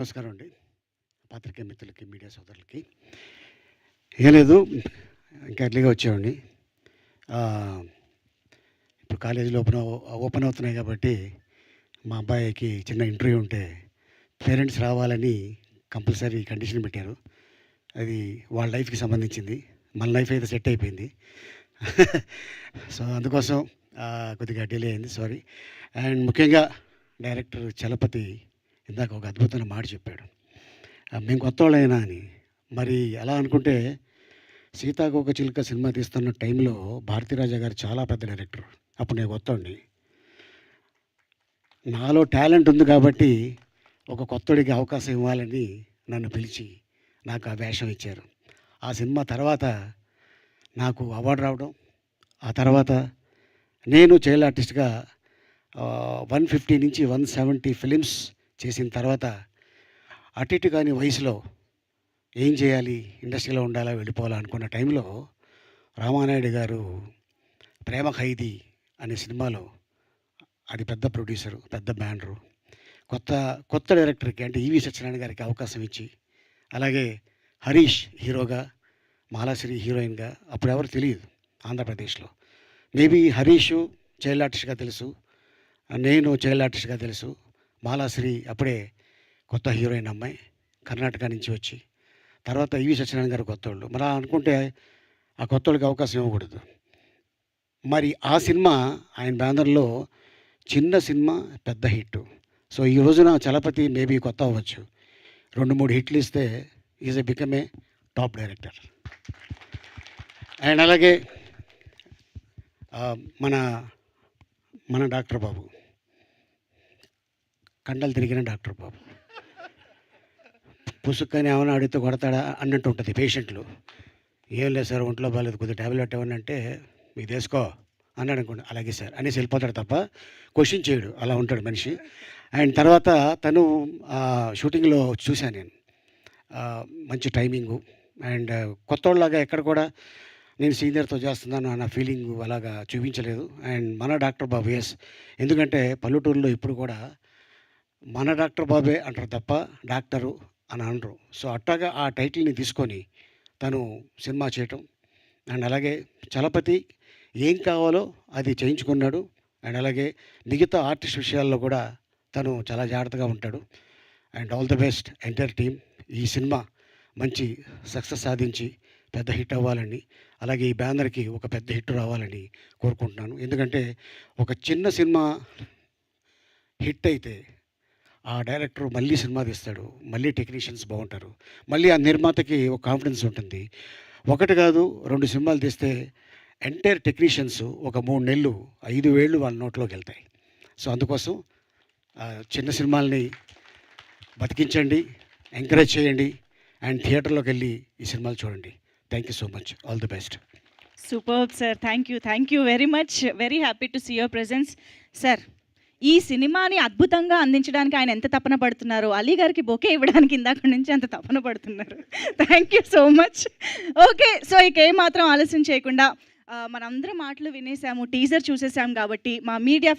నమస్కారం అండి. పాత్రికేయ మిత్రులకి, మీడియా సోదరులకి. ఏం లేదు, ఇంకా ఎర్లీగా వచ్చామండి. ఇప్పుడు కాలేజీలు ఓపెన్ అవుతున్నాయి కాబట్టి మా అబ్బాయికి చిన్న ఇంటర్వ్యూ ఉంటే పేరెంట్స్ రావాలని కంపల్సరీ కండిషన్ పెట్టారు. అది వాళ్ళ లైఫ్కి సంబంధించింది. మన లైఫ్ అయితే సెట్ అయిపోయింది. సో అందుకోసం కొద్దిగా డిలే అయింది, సారీ. అండ్ ముఖ్యంగా డైరెక్టర్ చలపతి ఇందాక ఒక అద్భుతమైన మాట చెప్పాడు, మేము కొత్త వాళ్ళైనా అని. మరి అలా అనుకుంటే సీతాకోకచిలుక సినిమా తీస్తున్న టైంలో భారతీరాజా గారు చాలా పెద్ద డైరెక్టర్. అప్పుడు నేను కొత్తోడిని. నాలో టాలెంట్ ఉంది కాబట్టి ఒక కొత్తోడికి అవకాశం ఇవ్వాలని నన్ను పిలిచి నాకు ఆ వేషం ఇచ్చారు. ఆ సినిమా తర్వాత నాకు అవార్డు రావడం, ఆ తర్వాత నేను చైల్డ్ ఆర్టిస్ట్గా 150 నుంచి 170 ఫిలిమ్స్ చేసిన తర్వాత అటు ఇటు కాని వయసులో ఏం చేయాలి, ఇండస్ట్రీలో ఉండాలా, వెళ్ళిపోవాలా అనుకున్న టైంలో రామానాయుడు గారు ప్రేమ ఖైదీ అనే సినిమాలో, అది పెద్ద ప్రొడ్యూసరు, పెద్ద బ్యానరు, కొత్త డైరెక్టర్కి అంటే ఈవి సత్యనారాయణ గారికి అవకాశం ఇచ్చి, అలాగే హరీష్ హీరోగా, మాలాశ్రీ హీరోయిన్గా, అప్పుడు ఎవరు తెలియదు ఆంధ్రప్రదేశ్లో. మేబీ హరీష్ చైల్డ్ ఆర్టిస్ట్గా తెలుసు, నేను చైల్డ్ ఆర్టిస్ట్గా తెలుసు, మాలాశ్రీ అప్పుడే కొత్త హీరోయిన్ అమ్మాయి కర్ణాటక నుంచి వచ్చి, తర్వాత ఈవి సత్యనారాయణ గారు కొత్తోళ్ళు. మరి అనుకుంటే ఆ కొత్తోళ్ళకి అవకాశం ఇవ్వకూడదు. మరి ఆ సినిమా ఆయన బ్యానర్లో చిన్న సినిమా, పెద్ద హిట్. సో ఈ రోజున చలపతి మేబీ కొత్త అవ్వచ్చు, 2-3 హిట్లు ఇస్తే is become a top director. And అలాగే మన డాక్టర్ బాబు, కండలు తిరిగిన డాక్టర్ బాబు, పుసుక్కని ఏమైనా అడిగితే కొడతాడా అన్నట్టు ఉంటుంది పేషెంట్లు. ఏం లేదు సార్, ఒంట్లో బాగాలేదు, కొద్దిగా ట్యాబ్లెట్ ఏమన్నా అంటే మీకు తీసుకో అన్నాడు అనుకోండి, అలాగే సార్ అనేసి వెళ్ళిపోతాడు తప్ప క్వశ్చన్ చేయడు. అలా ఉంటాడు మనిషి. అండ్ తర్వాత తను షూటింగ్లో చూశాను నేను, మంచి టైమింగు. అండ్ కొత్తోళ్ళలాగా ఎక్కడ కూడా నేను సీనియర్తో చేస్తున్నాను అన్న ఫీలింగ్ అలాగా చూపించలేదు. అండ్ మన డాక్టర్ బాబు, ఎస్, ఎందుకంటే పల్లెటూరులో ఇప్పుడు కూడా మన డాక్టర్ బాబే అంటారు తప్ప డాక్టరు అని అనరు. సో అట్టాగా ఆ టైటిల్ని తీసుకొని తను సినిమా చేయటం. అండ్ అలాగే చలపతి ఏం కావాలో అది చేయించుకున్నాడు. అండ్ అలాగే మిగతా ఆర్టిస్ట్ విషయాల్లో కూడా తను చాలా జాగ్రత్తగా ఉంటాడు. And all the best entire team. ఈ సినిమా మంచి సక్సెస్ సాధించి పెద్ద హిట్ అవ్వాలని, అలాగే ఈ బ్యానర్కి ఒక పెద్ద హిట్ రావాలని కోరుకుంటున్నాను. ఎందుకంటే ఒక చిన్న సినిమా హిట్ అయితే ఆ డైరెక్టర్ మళ్ళీ సినిమా తీస్తాడు, మళ్ళీ టెక్నీషియన్స్ బాగుంటారు, మళ్ళీ ఆ నిర్మాతకి ఒక కాన్ఫిడెన్స్ ఉంటుంది. ఒకటి కాదు 2 సినిమాలు తీస్తే ఎంటైర్ టెక్నీషియన్స్ ఒక 3 నెలలు 5 వేళ్ళు వాళ్ళ నోట్లోకి వెళ్తాయి. సో అందుకోసం చిన్న సినిమాల్ని బతికించండి, ఎంకరేజ్ చేయండి, అండ్ థియేటర్లోకి వెళ్ళి ఈ సినిమాలు చూడండి. Thank you so much. All the best. Superb sir, thank you very much. Very happy to see your presence sir. ఈ సినిమాని అద్భుతంగా అందించడానికి ఆయన ఎంత తపన పడుతున్నారో, అలీ గారికి బొకే ఇవ్వడానికి ఇందాక నుంచి అంత తపన పడుతున్నారు. Thank you so much. Okay, so ఇక ఏమాత్రం ఆలస్యం చేయకుండా మనందరం మాటలు వినేసాము, టీజర్ చూసేసాము కాబట్టి మా మీడియా